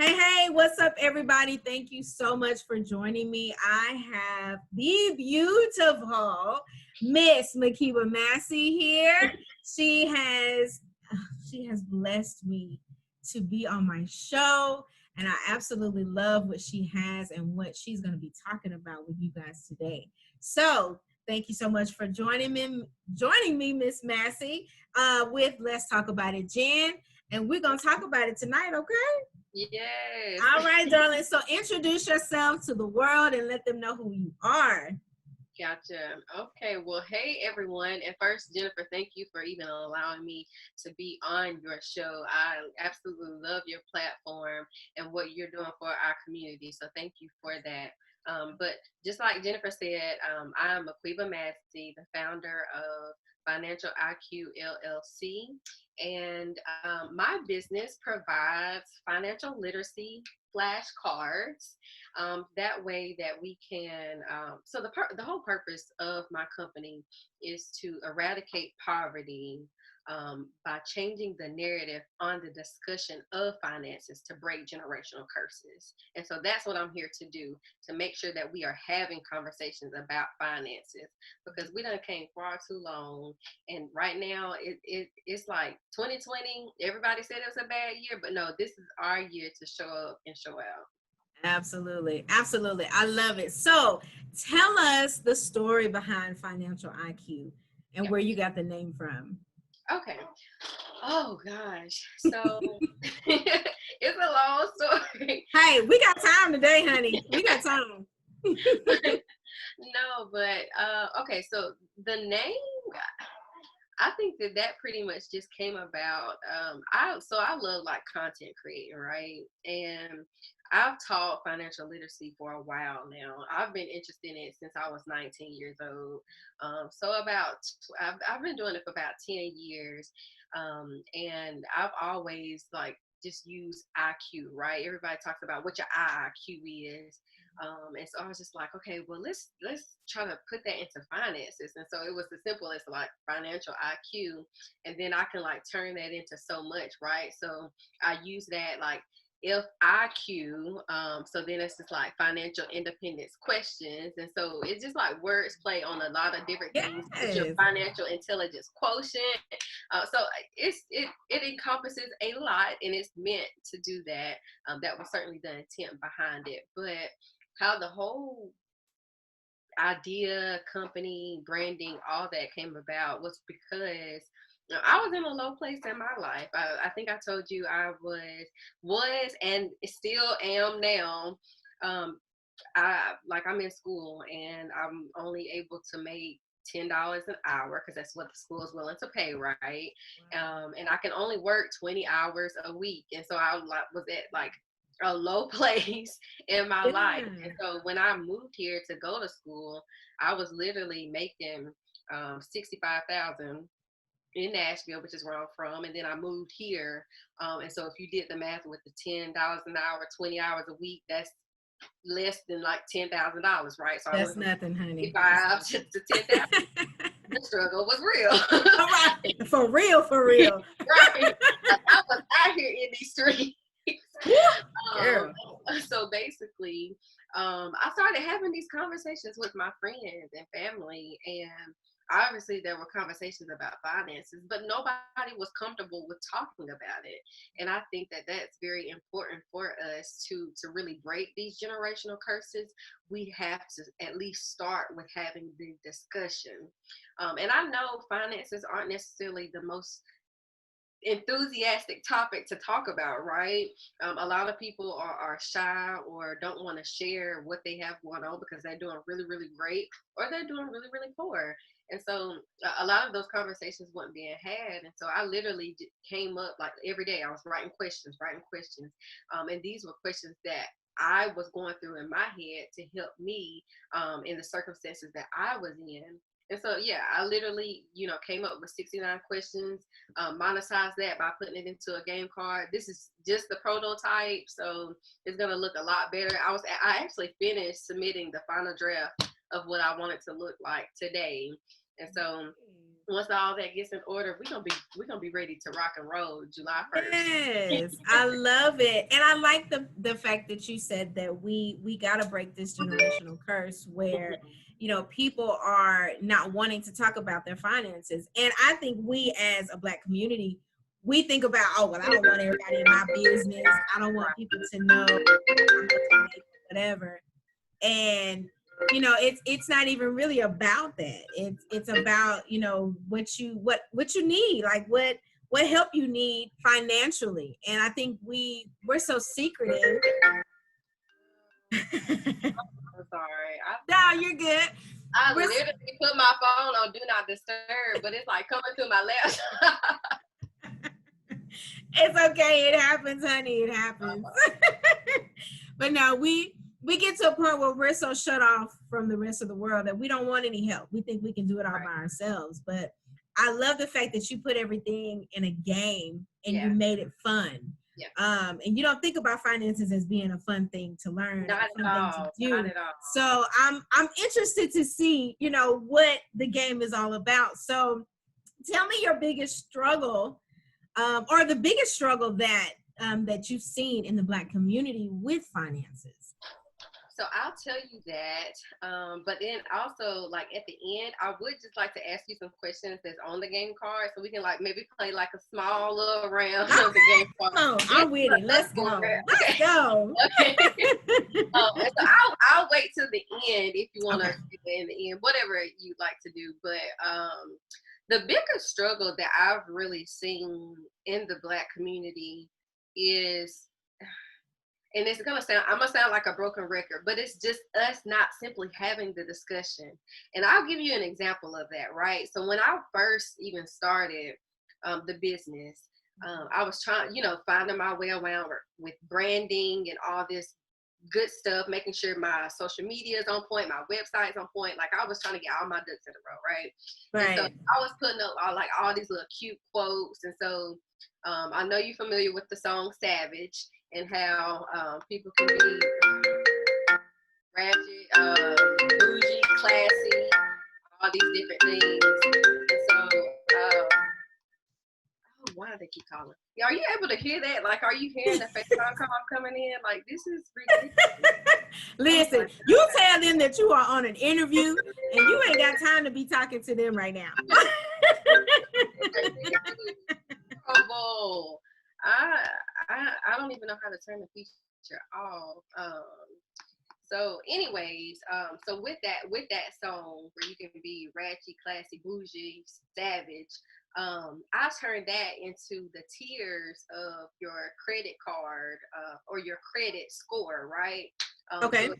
Hey, what's up, everybody? Thank you so much for joining me. I have the beautiful Miss MaQueba Massey here. She has blessed me to be on my show, and I absolutely love what she has and what she's going to be talking about with you guys today. So, thank you so much for joining me, Miss Massey, with Let's Talk About It, Jen. And we're going to talk about it tonight, okay? Yes. All right, darling. So introduce yourself to the world and let them know who you are. Gotcha. Okay. Well, hey, everyone. And first, Jennifer, thank you for even allowing me to be on your show. I absolutely love your platform and what you're doing for our community. So thank you for that. But just like Jennifer said, I'm MaQueba Massey, the founder of Financial IQ LLC. And my business provides financial literacy flashcards. That way that we can, so the whole purpose of my company is to eradicate poverty by changing the narrative on the discussion of finances to break generational curses. And so that's what I'm here to do, to make sure that we are having conversations about finances, because we done came far too long. And right now it's like 2020, everybody said it was a bad year, but no, this is our year to show up and show out. Absolutely. Absolutely. I love it. So tell us the story behind Financial IQ and where you got the name from. Okay. Oh gosh. So it's a long story. Hey, we got time today, honey. We got time. No, but okay, so the name, I think that pretty much just came about. I love like content creating, right? And I've taught financial literacy for a while now. I've been interested in it since I was 19 years old. So I've been doing it for about 10 years. And I've always like just used IQ, right? Everybody talks about what your IIQ is. And so I was just like, okay, well, let's try to put that into finances. And so it was as simple as like financial IQ, and then I can like turn that into so much, right? So I use that like FIQ. So then it's just like financial independence questions, and so it's just like words play on a lot of different things. It's your Yes. financial intelligence quotient. So it encompasses a lot, and it's meant to do that. That was certainly the intent behind it, but how the whole idea, company, branding, all that came about was because I was in a low place in my life. I think I told you I was and still am now. I'm in school and I'm only able to make $10 an hour because that's what the school is willing to pay, right? And I can only work 20 hours a week, and so I was at like a low place in my life. And so when I moved here to go to school, I was literally making 65,000 in Nashville, which is where I'm from, and then I moved here. And so if you did the math with the $10 an hour, 20 hours a week, that's less than like $10,000, right? So I That's went from nothing, honey. 55 to 10,000. The struggle was real. All right. For real, for real. Right. I was out here in these streets. Girl. So basically, I started having these conversations with my friends and family, and obviously there were conversations about finances, but nobody was comfortable with talking about it. And I think that that's very important for us to really break these generational curses. We have to at least start with having the discussion. And I know finances aren't necessarily the most enthusiastic topic to talk about, right? A lot of people are shy or don't want to share what they have going on because they're doing really, really great or they're doing really, really poor. And so a lot of those conversations weren't being had. And so I literally came up like every day. I was writing questions. And these were questions that I was going through in my head to help me in the circumstances that I was in. And so, yeah, I literally, came up with 69 questions, monetize that by putting it into a game card. This is just the prototype, so it's gonna look a lot better. I actually finished submitting the final draft of what I wanted to look like today, and so once all that gets in order, we're gonna be ready to rock and roll July 1st. Yes, I love it. And I like the fact that you said that we got to break this generational curse where, you know, people are not wanting to talk about their finances. And I think we as a Black community, we think about, oh, well, I don't want everybody in my business. I don't want people to know how much I make, whatever. And you know, it's not even really about that. It's about, you know, what you need, like what help you need financially. And I think we're so secretive. I'm sorry. No, you're good. I We're, literally put my phone on do not disturb, but it's like coming through my laptop. it's okay. It happens, honey. It happens. But no, we get to a point where we're so shut off from the rest of the world that we don't want any help. We think we can do it all by ourselves. But I love the fact that you put everything in a game and you made it fun. Yeah. And you don't think about finances as being a fun thing to learn, Not a fun at thing all. to do. Not at all. So I'm interested to see, you know, what the game is all about. So tell me your biggest struggle, or the biggest struggle that that you've seen in the Black community with finances. So I'll tell you that. But then also, like at the end, I would just like to ask you some questions that's on the game card, so we can like maybe play like a small little round of the game card. Oh, I'm with it. Let's go. Let's go. Okay. And so I'll wait till the end if you want to in the end, whatever you like to do. But the biggest struggle that I've really seen in the Black community is, and I'm gonna sound like a broken record, but it's just us not simply having the discussion. And I'll give you an example of that, right? So when I first even started the business, I was trying, finding my way around with branding and all this good stuff, making sure my social media is on point, my website's on point. Like I was trying to get all my ducks in a row, right? And so I was putting up all these little cute quotes. And so I know you're familiar with the song Savage and how people can be ratchet, bougie, classy, all these different things. And so, why do they keep calling? Are you able to hear that? Like, are you hearing the FaceTime call coming in? Like, this is ridiculous. Listen, you tell them that you are on an interview and you ain't got time to be talking to them right now. Horrible. I don't even know how to turn the feature off. So anyways, so with that song where you can be ratchet, classy, bougie, savage, I turned that into the tiers of your credit card or your credit score, right? Okay. So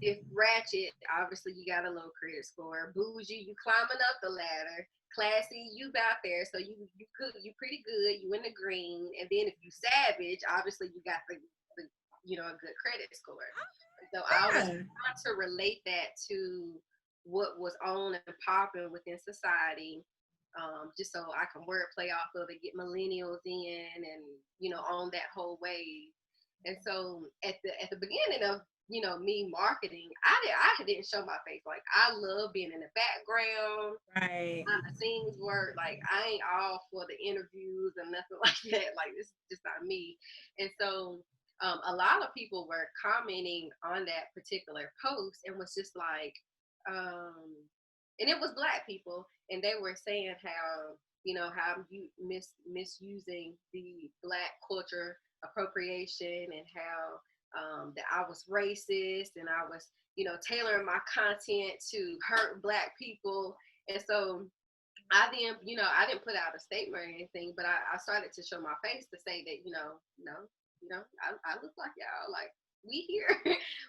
if ratchet, obviously you got a low credit score. Bougie, you climbing up the ladder. Classy, you out there, so you pretty good. You in the green, and then if you savage, obviously you got the a good credit score. So I was trying to relate that to what was on and popping within society, just so I can wordplay off of it, get millennials in, and on that whole wave. And so at the beginning of me marketing, I didn't show my face. Like I love being in the background, right? Behind the scenes work. Like I ain't all for the interviews and nothing like that. Like this is just not me. And so a lot of people were commenting on that particular post and was just like, and it was Black people, and they were saying how how you misusing the Black culture appropriation and how that I was racist and I was tailoring my content to hurt Black people. And so I didn't put out a statement or anything, but I started to show my face to say that I look like y'all, like we here.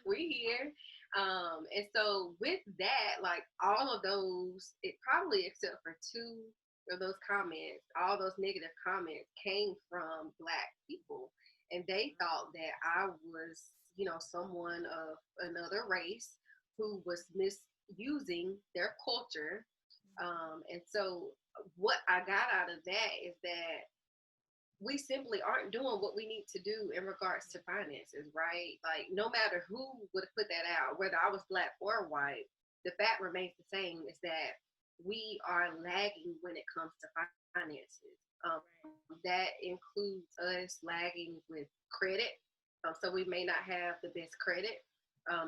We here. And so with that, like all of those, it probably except for two of those comments, all those negative comments came from Black people. And they thought that I was, someone of another race who was misusing their culture. And so what I got out of that is that we simply aren't doing what we need to do in regards to finances, right? Like no matter who would have put that out, whether I was Black or white, the fact remains the same is that we are lagging when it comes to finances. That includes us lagging with credit. So we may not have the best credit.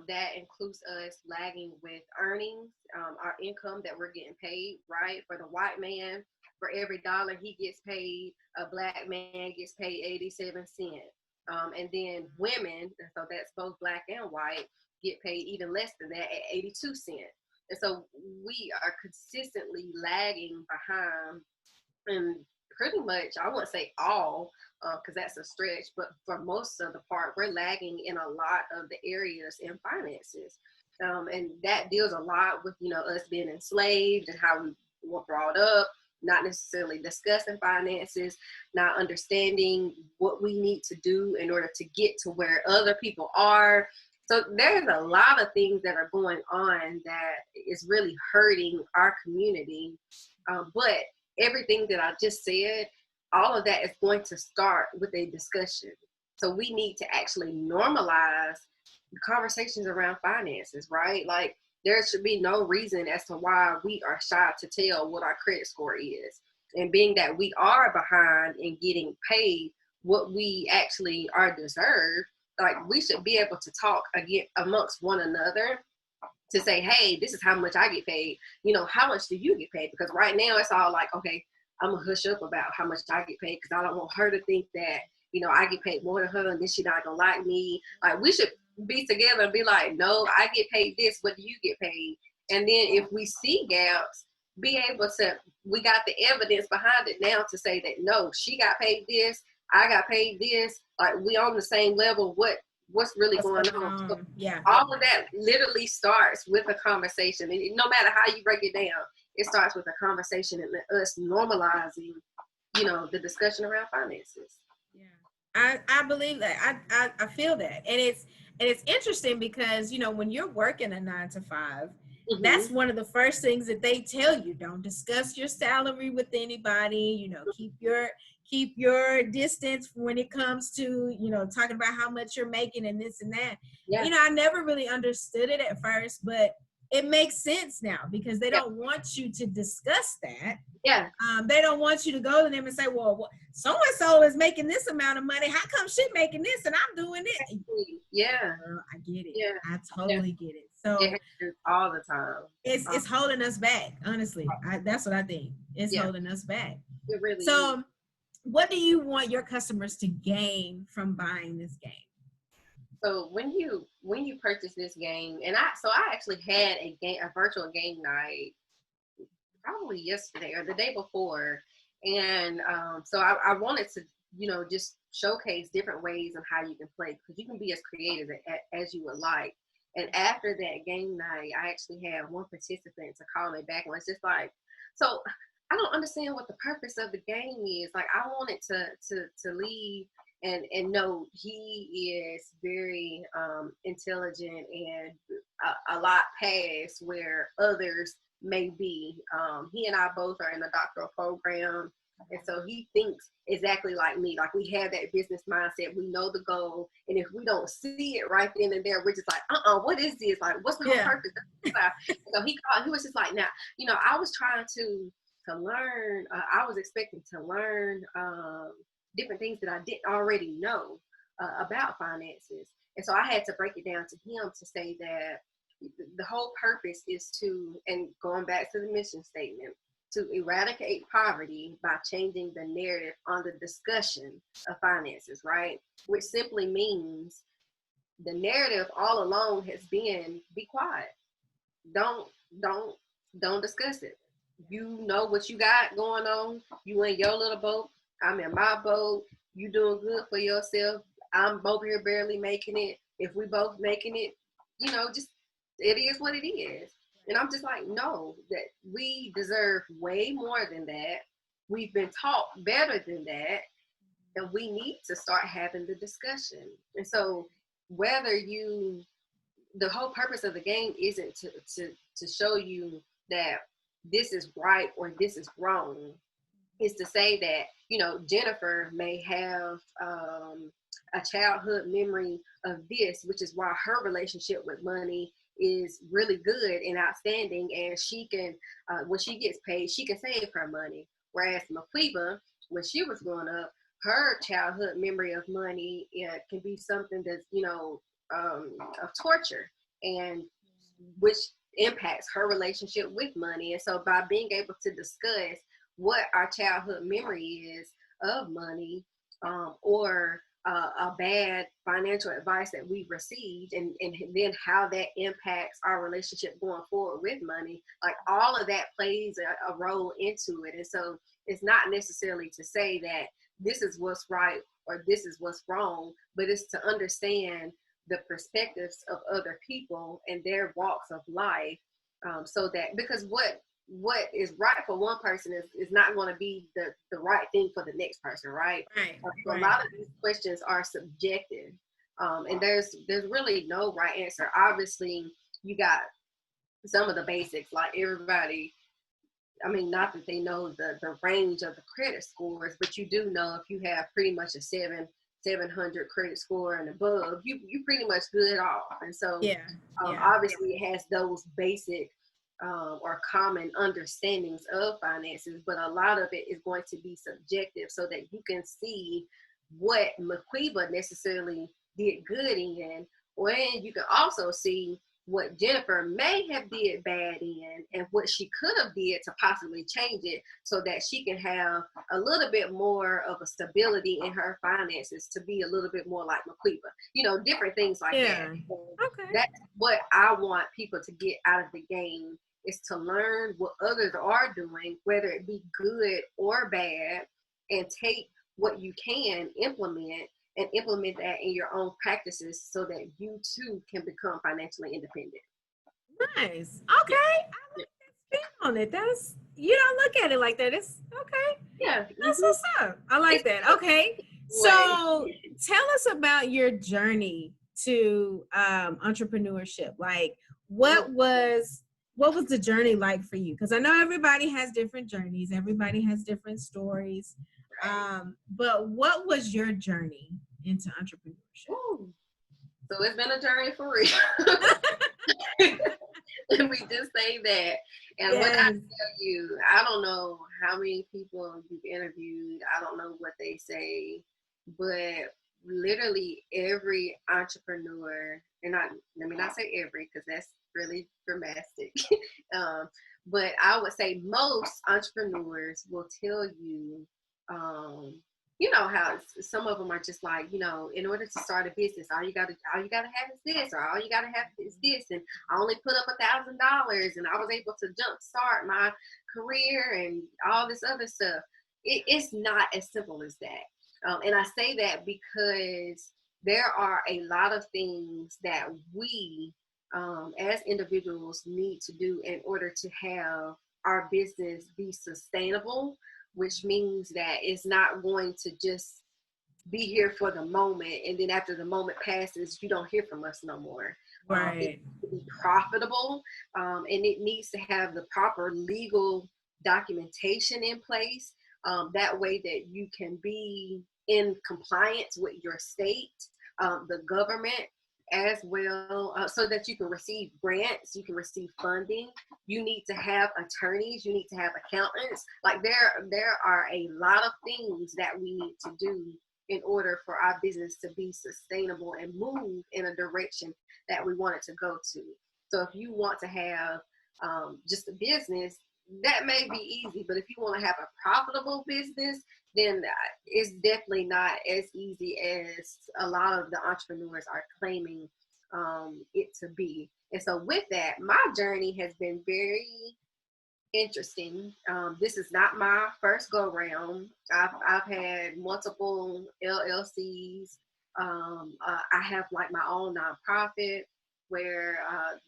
That includes us lagging with earnings, our income that we're getting paid, right? For the white man, for every dollar he gets paid, a black man gets paid 87 cents. And then women, so that's both black and white, get paid even less than that at 82 cents. And so we are consistently lagging behind, and pretty much, I wouldn't say all, because that's a stretch, but for most of the part, we're lagging in a lot of the areas in finances. And that deals a lot with, us being enslaved and how we were brought up, not necessarily discussing finances, not understanding what we need to do in order to get to where other people are. So there's a lot of things that are going on that is really hurting our community. But everything that I just said, all of that is going to start with a discussion. So we need to actually normalize the conversations around finances, right? Like, there should be no reason as to why we are shy to tell what our credit score is. And being that we are behind in getting paid what we actually are deserved, like, we should be able to talk again amongst one another to say, hey, this is how much I get paid. How much do you get paid? Because right now it's all like, okay, I'm gonna hush up about how much I get paid because I don't want her to think that, I get paid more than her and then she's not gonna like me. Like, we should be together and be like, no, I get paid this, what do you get paid? And then if we see gaps, be able to, we got the evidence behind it now to say that, no, she got paid this, I got paid this, like, we on the same level. What's really going on? So Yeah. all of that literally starts with a conversation. And no matter how you break it down, it starts with a conversation and us normalizing, the discussion around finances. Yeah. I believe that. I feel that. And it's interesting because, when you're working a 9 to 5, that's one of the first things that they tell you. Don't discuss your salary with anybody, keep your distance when it comes to, talking about how much you're making and this and that. Yeah. I never really understood it at first, but it makes sense now because they don't want you to discuss that. Yeah. They don't want you to go to them and say, well, so-and-so is making this amount of money. How come she making this and I'm doing it? Yeah. Girl, I get it. Yeah. I totally get it. So it happens all the time. It's holding us back, honestly. That's what I think. It's holding us back. It really so is. What do you want your customers to gain from buying this game? So when you purchase this game, and I actually had a virtual game night probably yesterday or the day before, and so I wanted to just showcase different ways on how you can play, because you can be as creative as you would like. And after that game night, I actually had one participant to call me back and was just like, so I don't understand what the purpose of the game is. Like, I wanted to leave and know he is very intelligent and a lot past where others may be. He and I both are in a doctoral program, and so he thinks exactly like me. Like, we have that business mindset. We know the goal, and if we don't see it right then and there, we're just like, what is this? Like, what's the whole purpose? So he called. He was just like, now, I was trying to learn. I was expecting to learn different things that I didn't already know about finances, and so I had to break it down to him to say that the whole purpose is to, and going back to the mission statement, to eradicate poverty by changing the narrative on the discussion of finances, right? Which simply means the narrative all along has been, be quiet. Don't discuss it. You know what you got going on. You in your little boat. I'm in my boat. You doing good for yourself. I'm over here barely making it. If we both making it, just, it is what it is. And I'm just like, no, that we deserve way more than that. We've been taught better than that. And we need to start having the discussion. And so the whole purpose of the game isn't to show you that this is right or this is wrong. It's to say that, Jennifer may have a childhood memory of this, which is why her relationship with money is really good and outstanding, and she can, when she gets paid, she can save her money. Whereas MaQueba, when she was growing up, her childhood memory of money can be something that's, of torture, and which impacts her relationship with money. And so by being able to discuss what our childhood memory is of money, or a bad financial advice that we've received, and then how that impacts our relationship going forward with money, like all of that plays a role into it. And so it's not necessarily to say that this is what's right or this is what's wrong, but it's to understand the perspectives of other people and their walks of life, so that, because what is right for one person is not going to be the right thing for the next person, right? Right. So a lot of these questions are subjective, and there's really no right answer. Obviously, you got some of the basics, like everybody. I mean, not that they know the range of the credit scores, but you do know if you have pretty much a 700 credit score and above, you pretty much good off. And so, obviously, it has those basic or common understandings of finances, but a lot of it is going to be subjective, so that you can see what MaQueba necessarily did good in, and you can also see what Jennifer may have did bad in, and what she could have did to possibly change it, so that she can have a little bit more of a stability in her finances, to be a little bit more like MaQueba, different things like that. So that's what I want people to get out of the game, is to learn what others are doing, whether it be good or bad, and take what you can implement, and implement that in your own practices, so that you too can become financially independent. Nice. Okay. I like that spin on it. That's, you don't look at it like that. It's okay. Yeah. That's what's up. I like that. Okay. So tell us about your journey to entrepreneurship. Like, what was the journey like for you? Because I know everybody has different journeys, everybody has different stories. But what was your journey into entrepreneurship? Ooh. So it's been a journey for real. Let me just say that. And what I tell you, I don't know how many people you've interviewed. I don't know what they say, but literally every entrepreneur, and let me not say every, because that's really dramatic. But I would say most entrepreneurs will tell you, you know how some of them are just like, in order to start a business, all you gotta have is this, or all you gotta have is this, and I only put up $1,000, and I was able to jump start my career and all this other stuff. It's not as simple as that, and I say that because there are a lot of things that we, as individuals, need to do in order to have our business be sustainable, which means that it's not going to just be here for the moment, and then after the moment passes, you don't hear from us no more. It needs to be profitable, and it needs to have the proper legal documentation in place. That way that you can be in compliance with your state, the government, as well, so that you can receive grants, you can receive funding. You need to have attorneys, you need to have accountants. Like there are a lot of things that we need to do in order for our business to be sustainable and move in a direction that we want it to go to. So if you want to have just a business, that may be easy, but if you want to have a profitable business, then it's definitely not as easy as a lot of the entrepreneurs are claiming it to be. And so with that, my journey has been very interesting. This is not my first go round. I've had multiple LLCs. I have like my own nonprofit where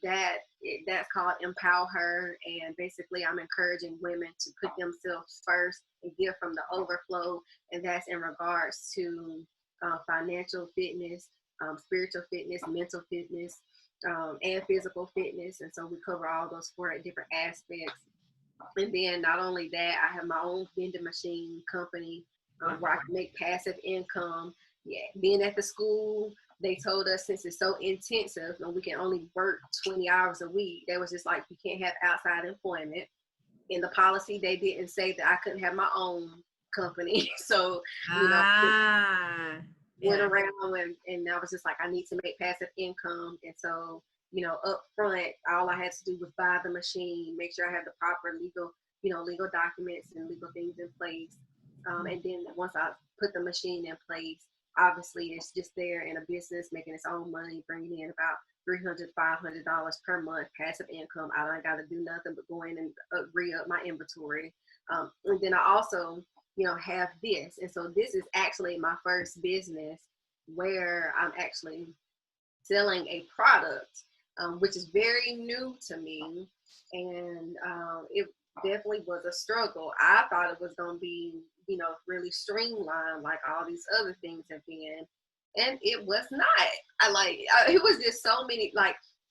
that's called Empower Her, and basically I'm encouraging women to put themselves first and give from the overflow, and that's in regards to financial fitness, spiritual fitness, mental fitness, and physical fitness. And so we cover all those 4 different aspects. And then not only that, I have my own vending machine company where I can make passive income. Yeah, being at the school, they told us since it's so intensive and we can only work 20 hours a week, they was just like, you can't have outside employment. In the policy, they didn't say that I couldn't have my own company. So, you know, went Yeah. around and I was just like, I need to make passive income. And so, you know, up front, all I had to do was buy the machine, make sure I have the proper legal documents and legal things in place. And then once I put the machine in place, obviously it's just there in a business making its own money, bringing in about $300, $500 per month passive income. I don't got to do nothing but go in and re-up my inventory. And then I also, have this. And so this is actually my first business where I'm actually selling a product, which is very new to me. And it definitely was a struggle. I thought it was going to be, really streamlined like all these other things have been. And it was not. It was just so many,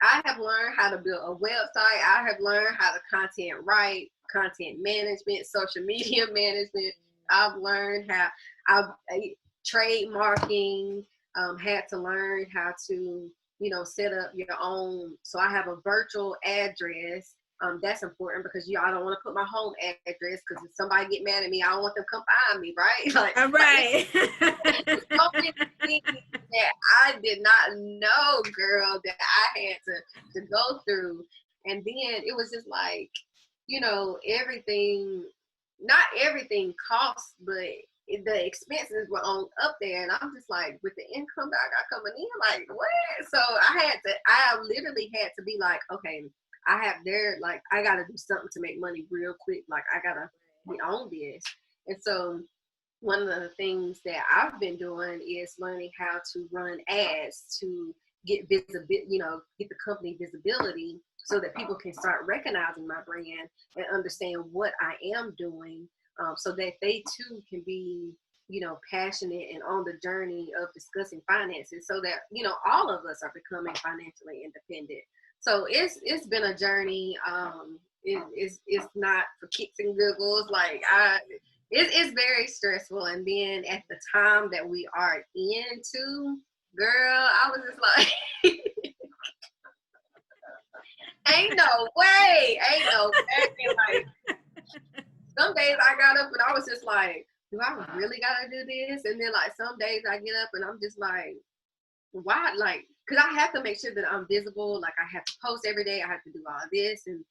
I have learned how to build a website. I have learned how to content management, social media management. I've learned how trademarking, had to learn how to, set up your own. So I have a virtual address. That's important because I don't want to put my home address because if somebody get mad at me, I don't want them to come find me, right? Right. So many things that I did not know, girl, that I had to go through. And then it was just like, not everything costs, but the expenses were on up there. And I'm just like, with the income that I got coming in, like, what? So I literally had to be like, okay, I got to do something to make money real quick. Like, I got to be on this. And so one of the things that I've been doing is learning how to run ads to get visibility, get the company visibility so that people can start recognizing my brand and understand what I am doing, so that they too can be, passionate and on the journey of discussing finances so that, all of us are becoming financially independent. So it's been a journey. It's not for kicks and giggles. It's very stressful. And then at the time that we are into, girl, I was just like, ain't no way. Like, some days I got up and I was just like, do I really gotta do this? And then like some days I get up and I'm just like, why? Like, because I have to make sure that I'm visible. Like, I have to post every day. I have to do all this and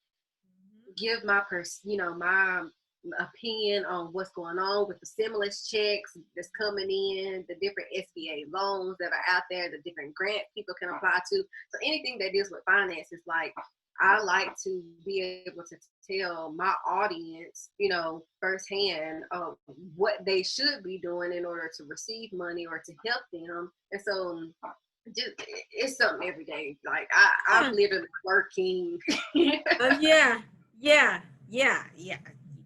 give my my opinion on what's going on with the stimulus checks that's coming in, the different SBA loans that are out there, the different grant people can apply to. So anything that deals with finances, like, I like to be able to tell my audience, firsthand, what they should be doing in order to receive money or to help them. And so it's something every day. Like, I'm literally working. Yeah.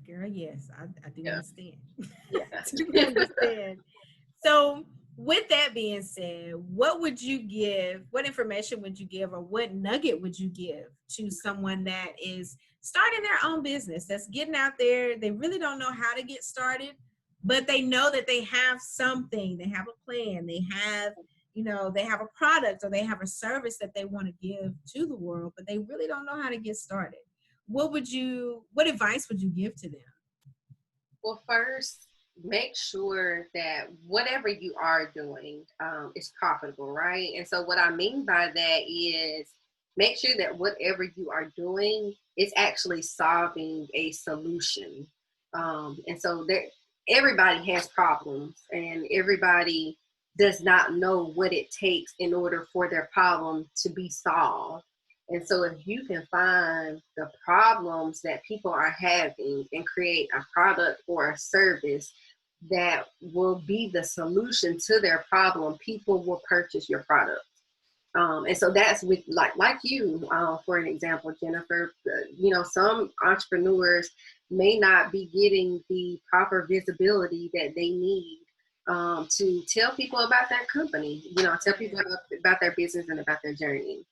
Girl, yes, I do understand. Yeah. I do understand. So with that being said, what information would you give, or what nugget would you give to someone that is starting their own business, that's getting out there? They really don't know how to get started, but they know that they have something, they have a plan, they have, they have a product or they have a service that they want to give to the world, but they really don't know how to get started. What advice would you give to them? Well, first, make sure that whatever you are doing is profitable, right? And so what I mean by that is make sure that whatever you are doing is actually solving a solution. And so everybody has problems, and everybody does not know what it takes in order for their problem to be solved. And so if you can find the problems that people are having and create a product or a service that will be the solution to their problem, people will purchase your product. And so that's with like you, for an example, Jennifer, some entrepreneurs may not be getting the proper visibility that they need to tell people about their company, tell people about their business and about their journey.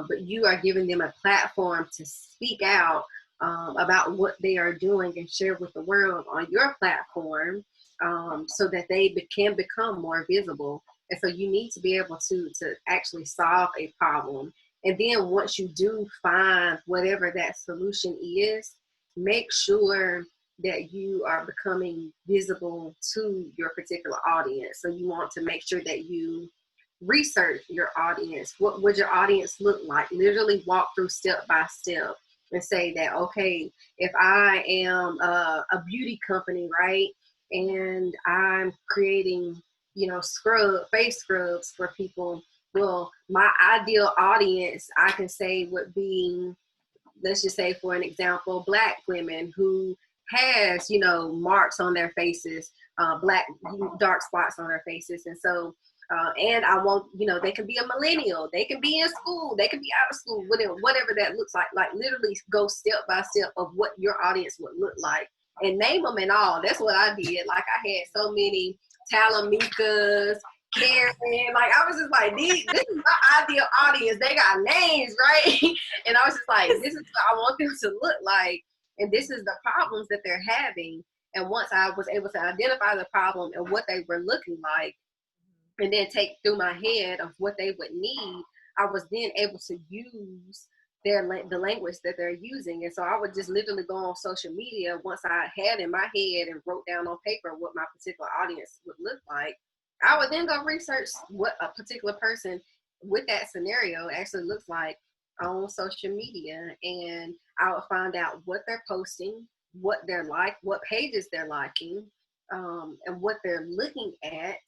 But you are giving them a platform to speak out about what they are doing and share with the world on your platform, so that they can become more visible. And so you need to be able to actually solve a problem. And then once you do find whatever that solution is, make sure that you are becoming visible to your particular audience. So you want to make sure that you research your audience. What would your audience look like? Literally walk through step by step and say that, okay, if I am a beauty company, right, and I'm creating, face scrubs for people, well, my ideal audience, I can say, would be, let's just say, for an example, Black women who has, marks on their faces, black dark spots on their faces. And so, and I want, they can be a millennial, they can be in school, they can be out of school, whatever that looks like literally go step by step of what your audience would look like and name them and all. That's what I did. Like, I had so many Talamikas, Karen, like, I was just like, this is my ideal audience. They got names, right? And I was just like, this is what I want them to look like. And this is the problems that they're having. And once I was able to identify the problem and what they were looking like, and then take through my head of what they would need, I was then able to use the language that they're using. And so I would just literally go on social media once I had in my head and wrote down on paper what my particular audience would look like. I would then go research what a particular person with that scenario actually looks like on social media. And I would find out what they're posting, what they're like, what pages they're liking, and what they're looking at,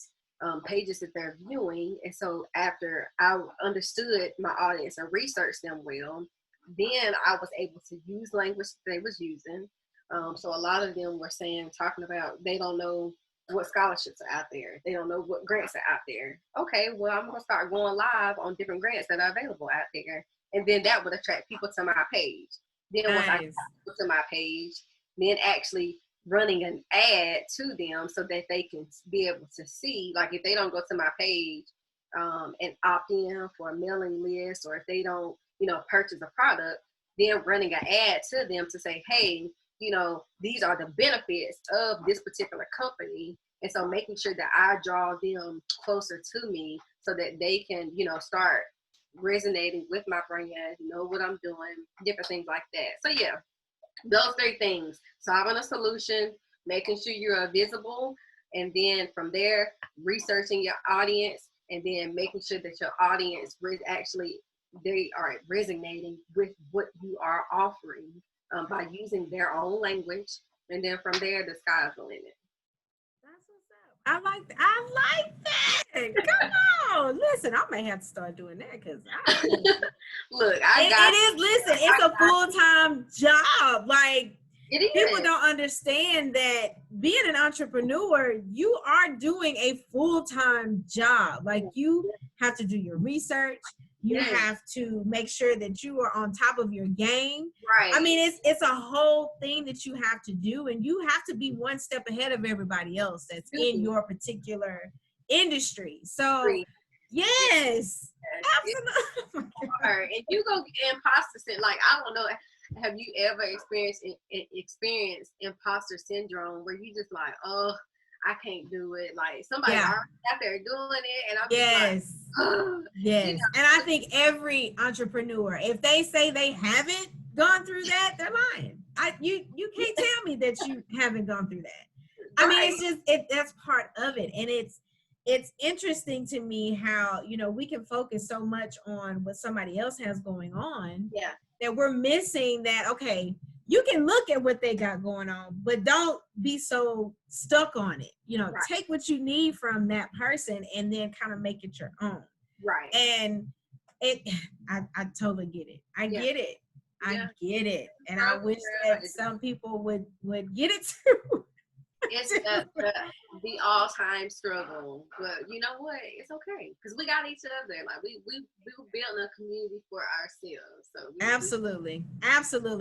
pages that they're viewing. And so after I understood my audience and researched them well, then I was able to use language they was using. So a lot of them were talking about they don't know what scholarships are out there. They don't know what grants are out there. Okay, well, I'm gonna start going live on different grants that are available out there. And then that would attract people to my page. Then once I got people to my page, then actually running an ad to them so that they can be able to see, like, if they don't go to my page and opt in for a mailing list, or if they don't, purchase a product, then running an ad to them to say, hey, these are the benefits of this particular company. And so making sure that I draw them closer to me so that they can, start resonating with my brand, know what I'm doing, different things like that. So yeah, those 3 things: solving a solution, making sure you're visible, and then from there, researching your audience, and then making sure that your audience they are resonating with what you are offering by using their own language. And then from there, the sky's the limit. That's what's up. I like that. Come on. Listen, I may have to start doing that because look, listen, it's a full-time job. Like, people don't understand that being an entrepreneur, you are doing a full-time job. Like, you have to do your research. You have to make sure that you are on top of your game. Right. I mean, it's a whole thing that you have to do, and you have to be one step ahead of everybody else that's in your particular industry. So, yes, absolutely. And you go imposter syndrome. Like, I don't know, have you ever experienced imposter syndrome where you just like, oh, I can't do it. Like, somebody already out there doing it, and I'm just like, yes. And I think every entrepreneur, if they say they haven't gone through that, they're lying. You can't tell me that you haven't gone through that. I mean, it's just that's part of it, and it's interesting to me how we can focus so much on what somebody else has going on, that we're missing that. Okay, you can look at what they got going on, but don't be so stuck on it. Take what you need from that person and then kind of make it your own. Right. And I totally get it. I get it. I get it. And I wish that some people would get it too. It's the all-time struggle, but you know what? It's okay because we got each other. Like, we building a community for ourselves. So absolutely,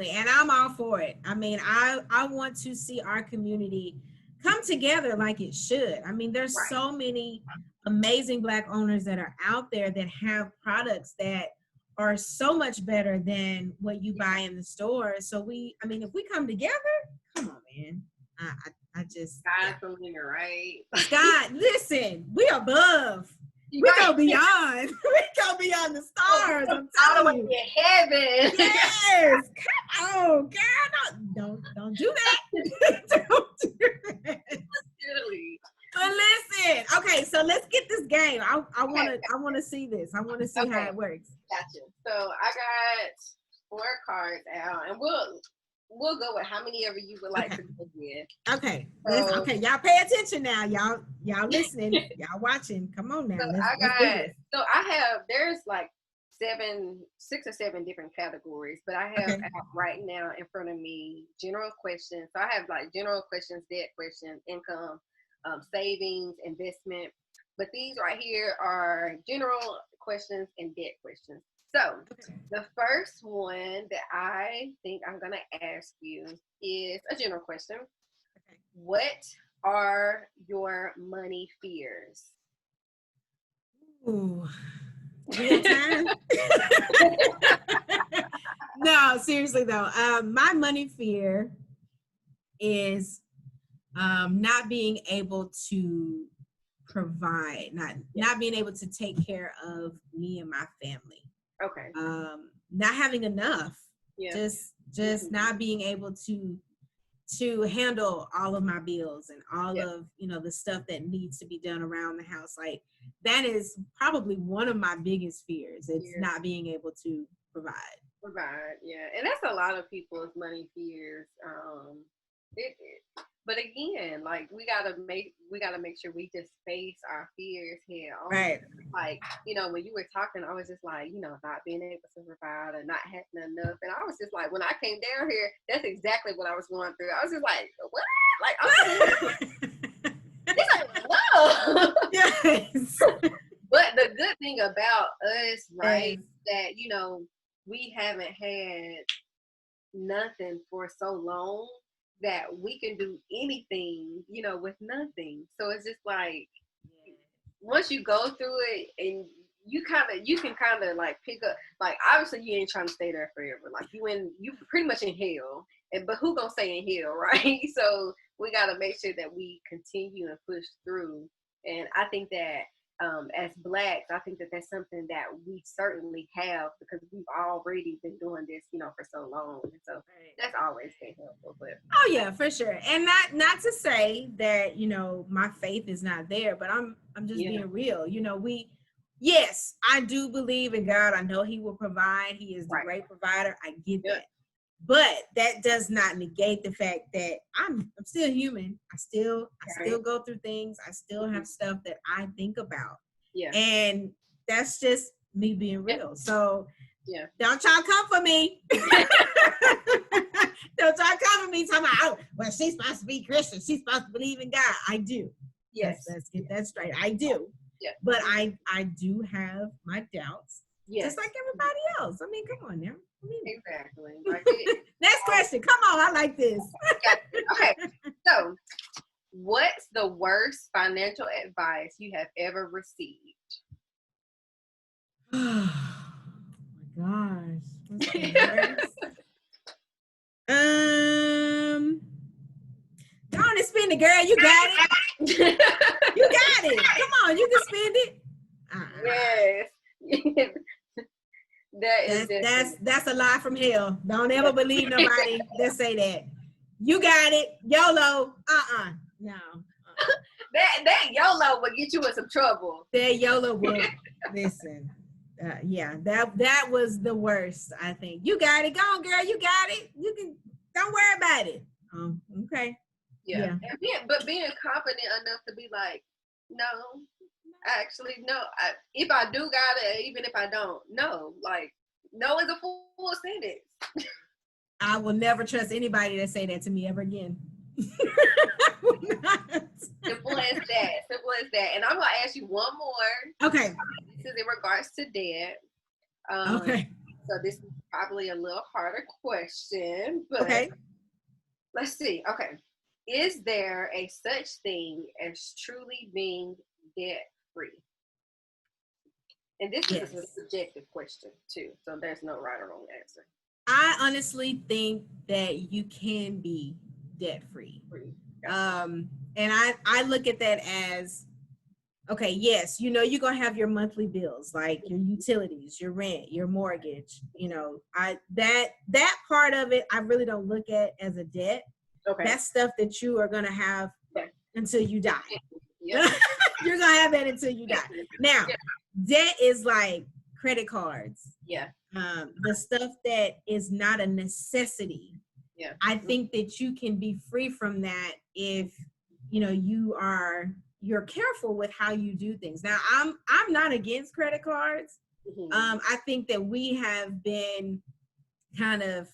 and I'm all for it. I mean, I want to see our community come together like it should. I mean, there's so many amazing Black owners that are out there that have products that are so much better than what you buy in the store. So if we come together, come on, man. I just God's the winner, right? God, listen, we above. We go beyond. We go beyond the stars. I'm all the way telling you. to heaven. Yes. Come on, girl. Don't do that. Don't do that. Really. But listen, okay, so let's get this game. I wanna see this. I wanna see how it works. Gotcha. So I got 4 cards out, and we'll go with how many ever you would like to begin. Okay. Okay, y'all pay attention now. Y'all listening. Y'all watching. Come on now. So there's like 6 or 7 different categories, but I have out right now in front of me general questions. So I have like general questions, debt questions, income, savings, investment. But these right here are general questions and debt questions. So the first one that I think I'm going to ask you is a general question. What are your money fears? Ooh. Real time? No, seriously though. My money fear is not being able to provide, not being able to take care of me and my family. Okay. Not having enough. Yeah. Just not being able to handle all of my bills and all of the stuff that needs to be done around the house. Like that is probably one of my biggest fears. It's not being able to provide. Yeah, and that's a lot of people's money fears. But again, like we gotta make sure we just face our fears head on. Right. Like, when you were talking, I was just like, not being able to provide or not having enough. And I was just like, when I came down here, that's exactly what I was going through. I was just like, what? Like, this ain't love. Yes. But the good thing about us, right, that, we haven't had nothing for so long that we can do anything, with nothing. So it's just like, once you go through it and you can kind of like pick up, like obviously you ain't trying to stay there forever. Like you pretty much in hell, but who gonna stay in hell, right? So we got to make sure that we continue and push through. And I think that as Blacks, I think that that's something that we certainly have because we've already been doing this, for so long. And so that's always been helpful. But oh yeah, for sure. And not to say that, my faith is not there, but I'm just being real. Yes, I do believe in God. I know He will provide. He is the great provider. I get that. But that does not negate the fact that I'm still human. I still go through things. I still have stuff that I think about. Yeah. And that's just me being real. So don't y'all come for me. Don't y'all come for me talking about, oh, well, she's supposed to be Christian. She's supposed to believe in God. I do. Yes. Let's get that straight. I do. Yeah. But I do have my doubts. Yes. Just like everybody else. I mean, come on now. Exactly. Next question. Come on. I like this. Okay. So, what's the worst financial advice you have ever received? Oh my gosh. What's the worst? Go on and spend it, girl. You got it. You got it. Come on. You can spend it. Yes. That's a lie from hell. Don't ever believe nobody that say that. You got it. YOLO. No. That YOLO will get you in some trouble. That YOLO will. Listen. That was the worst, I think. You got it. Go on, girl. You got it. You can. Don't worry about it. Okay. Yeah. But being confident enough to be like, no. Actually, no. If I do got it, even if I don't, no. Like, no is a full sentence. I will never trust anybody that say that to me ever again. Simple as that. And I'm going to ask you one more. Okay. This is in regards to debt. Okay. So this is probably a little harder question, but let's see. Okay. Is there a such thing as truly being debt-free? And this is a subjective question too, so there's no right or wrong answer. I honestly think that you can be debt-free. And I look at that as Okay, yes, you know, you're gonna have your monthly bills, like your utilities, your rent, your mortgage. You know, that part of it, I really don't look at as a debt. Okay. That's stuff that you are gonna have Okay. until you die. Yeah. You're gonna have that until you die. Now, Yeah. debt is like credit cards. Yeah. The stuff that is not a necessity. Yeah. I think that you can be free from that if you know you're careful with how you do things. Now, I'm not against credit cards. I think that we have been kind of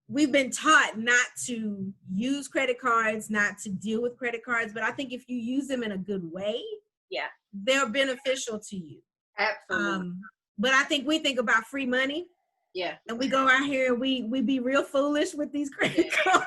we've been taught not to use credit cards, not to deal with credit cards, but I think if you use them in a good way, Yeah. they're beneficial to you. Absolutely. But I think we think about free money. Yeah. And we go out here and we be real foolish with these credit cards.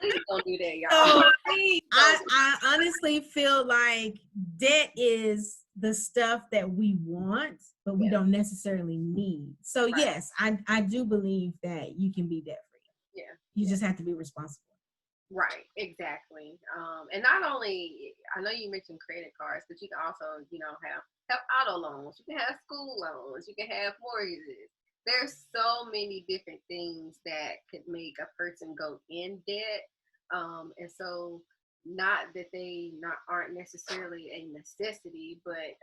Please don't do that, y'all. So Please I honestly feel like debt is the stuff that we want, but we don't necessarily need. So yes, I do believe that you can be debt free. Yeah. You just have to be responsible. Right, exactly. And not only, I know you mentioned credit cards, but you can also, have auto loans. You can have school loans. You can have mortgages. There's so many different things that could make a person go in debt. And so, not that they aren't necessarily a necessity, but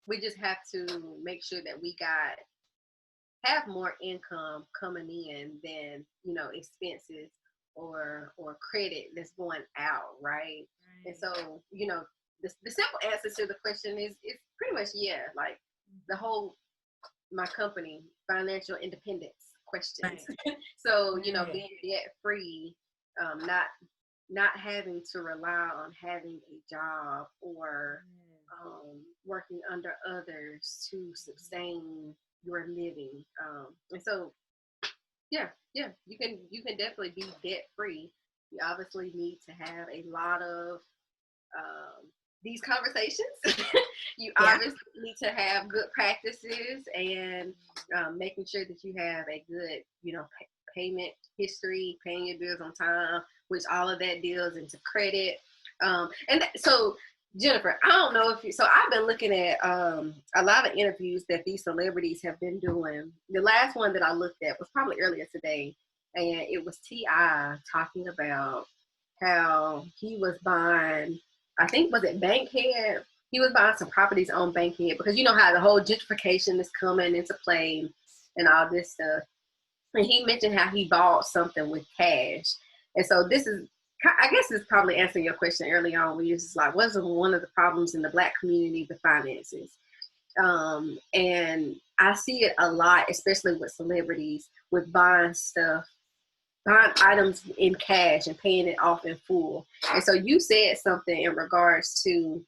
we just have to make sure that we have more income coming in than expenses or credit that's going out, right? And so the simple answer to the question is pretty much like the whole my company financial independence questions. So being debt free, not having to rely on having a job or working under others to sustain your living. And so yeah, you can definitely be debt free. You obviously need to have a lot of these conversations. You obviously need to have good practices and making sure that you have a good payment history, paying your bills on time, which all of that deals into credit. So Jennifer, I don't know if so I've been looking at a lot of interviews that these celebrities have been doing. The last one that I looked at was probably earlier today, and it was T.I. talking about how he was buying, I think, was it Bankhead? He was buying some properties on Bankhead because you know how the whole gentrification is coming into play and all this stuff. And he mentioned how he bought something with cash. And so this is, I guess it's probably answering your question early on when you're just like, what's one of the problems in the Black community with finances? And I see it a lot, especially with celebrities, with buying items in cash and paying it off in full. And so you said something in regards to,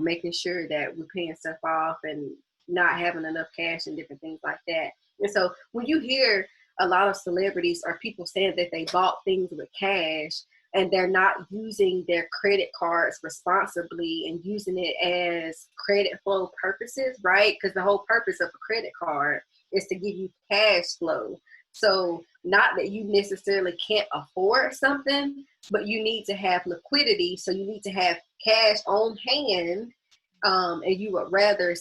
making sure that we're paying stuff off and not having enough cash and different things like that. And so when you hear a lot of celebrities or people saying that they bought things with cash and they're not using their credit cards responsibly and using it as credit flow purposes, right? Because the whole purpose of a credit card is to give you cash flow. So not that you necessarily can't afford something, but you need to have liquidity. So you need to have cash on hand, and you would rather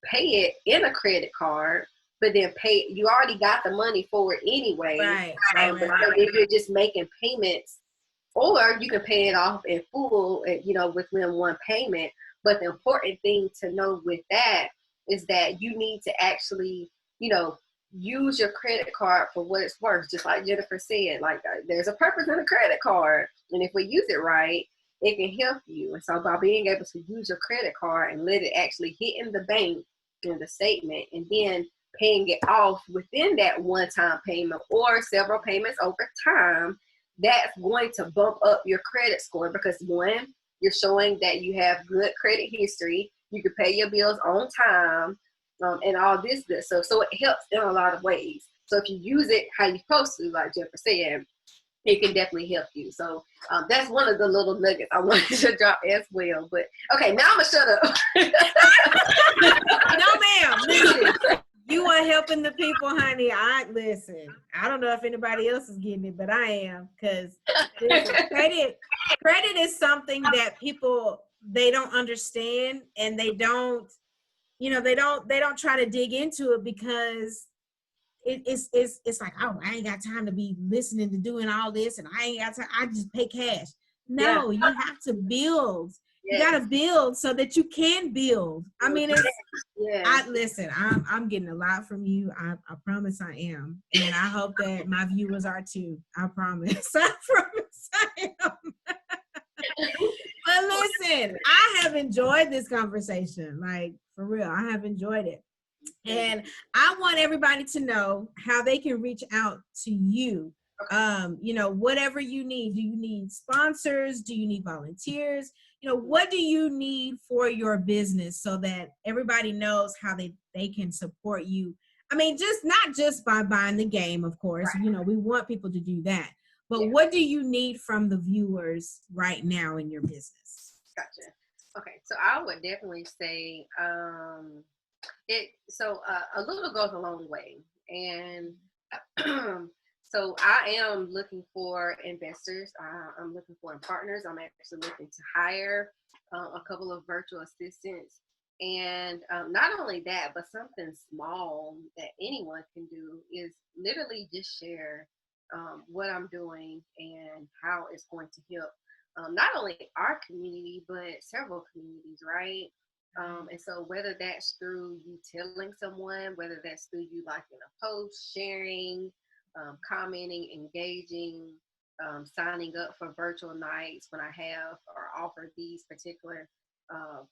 pay it in a credit card, but then you already got the money for it anyway. Right. But if you're just making payments, or you can pay it off in full, within one payment. But the important thing to know with that is that you need to actually, use your credit card for what it's worth. Just like Jennifer said, like there's a purpose in a credit card. And if we use it right, it can help you. And so by being able to use your credit card and let it actually hit in the bank in the statement and then paying it off within that one-time payment or several payments over time, that's going to bump up your credit score because one, you're showing that you have good credit history, you can pay your bills on time, and all this good stuff. So it helps in a lot of ways. So if you use it how you're supposed to, like Jennifer said, it can definitely help you. So that's one of the little nuggets I wanted to drop as well. But okay, now I'm gonna shut up. No, ma'am. Listen, you are helping the people, honey. I don't know if anybody else is getting it, but I am, because credit is something that people they don't understand, and they don't, you know, they don't try to dig into it, because it's like, oh, I ain't got time to be listening to doing all this, and I ain't got time, I just pay cash. Yeah. No, you have to build. You Yes. got to build so that you can build. I mean, it's, Yes. listen, I'm getting a lot from you. I promise I am. And I hope that my viewers are too. I promise. I promise I am. But listen, I have enjoyed this conversation. Like, for real, I have enjoyed it. And I want everybody to know how they can reach out to you. You know, whatever you need. Do you need sponsors? Do you need volunteers? You know, what do you need for your business, so that everybody knows how they can support you? I mean, just not just by buying the game, of course. Right. You know, we want people to do that. But what do you need from the viewers right now in your business? Gotcha. Okay, so I would definitely say a little goes a long way, and so I am looking for investors. I'm looking for partners. I'm actually looking to hire a couple of virtual assistants, and not only that, but something small that anyone can do is literally just share what I'm doing and how it's going to help not only our community, but several communities, right? And so whether that's through you telling someone, whether that's through you liking a post, sharing, commenting, engaging, signing up for virtual nights when I have or offer these particular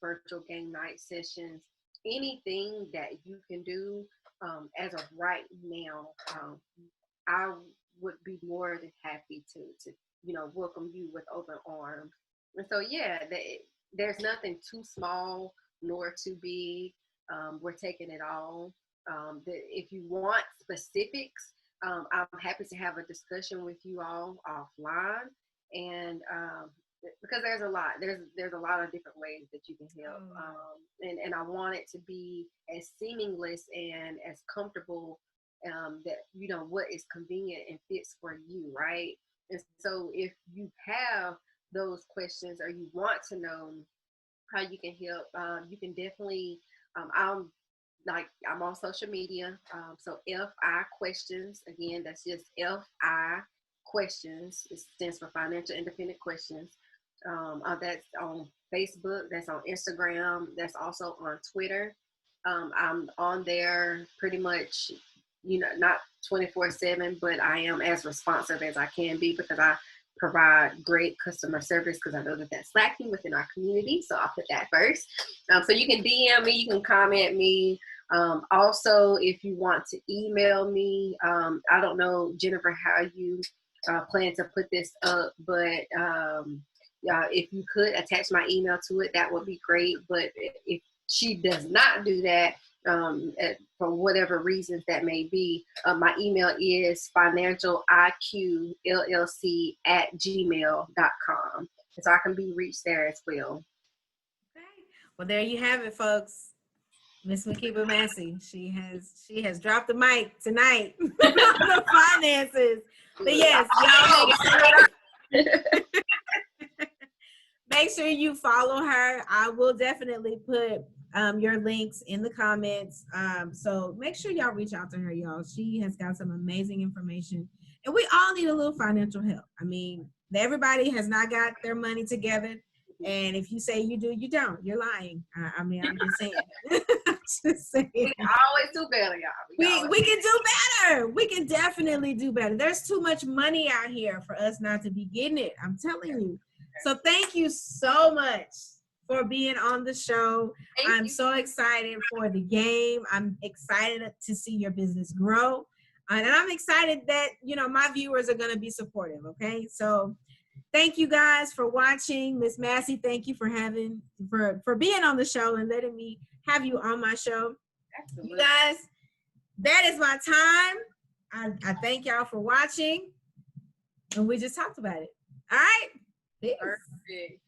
virtual game night sessions, anything that you can do as of right now, I would be more than happy to welcome you with open arms. And so there's nothing too small nor too big. We're taking it all. If you want specifics, I'm happy to have a discussion with you all offline. And because there's a lot of different ways that you can help. And I want it to be as seamless and as comfortable that what is convenient and fits for you, right? And so if you have those questions or you want to know how you can help, you can definitely I'm on social media, so FI Questions. Again, that's just FI Questions. It stands for Financial Independent Questions. That's on Facebook, that's on Instagram, that's also on Twitter. I'm on there pretty much, not 24/7, but I am as responsive as I can be because I provide great customer service, because I know that that's lacking within our community. So I'll put that first. So you can DM me, you can comment me. Also, if you want to email me, I don't know, Jennifer, how you plan to put this up, but if you could attach my email to it, that would be great. But if she does not do that, for whatever reasons that may be, my email is financialIQllc@gmail.com. And so I can be reached there as well. Okay. Well, there you have it, folks. Miss MaQueba Massey. She has dropped the mic tonight on the finances. But yes, y'all make sure you follow her. I will definitely put your links in the comments. So make sure y'all reach out to her, y'all. She has got some amazing information. And we all need a little financial help. I mean, everybody has not got their money together. And if you say you do, you don't. You're lying. I'm just saying. Just saying. We can always do better, y'all. We can do better. We can definitely do better. There's too much money out here for us not to be getting it. I'm telling you. So thank you so much for being on the show. I'm so excited for the game. I'm excited to see your business grow. And I'm excited that, my viewers are going to be supportive. Okay. So thank you guys for watching. Miss Massey, thank you for being on the show and letting me have you on my show. Absolutely. You guys, that is my time. I thank y'all for watching. And we just talked about it. All right. Peace. Perfect.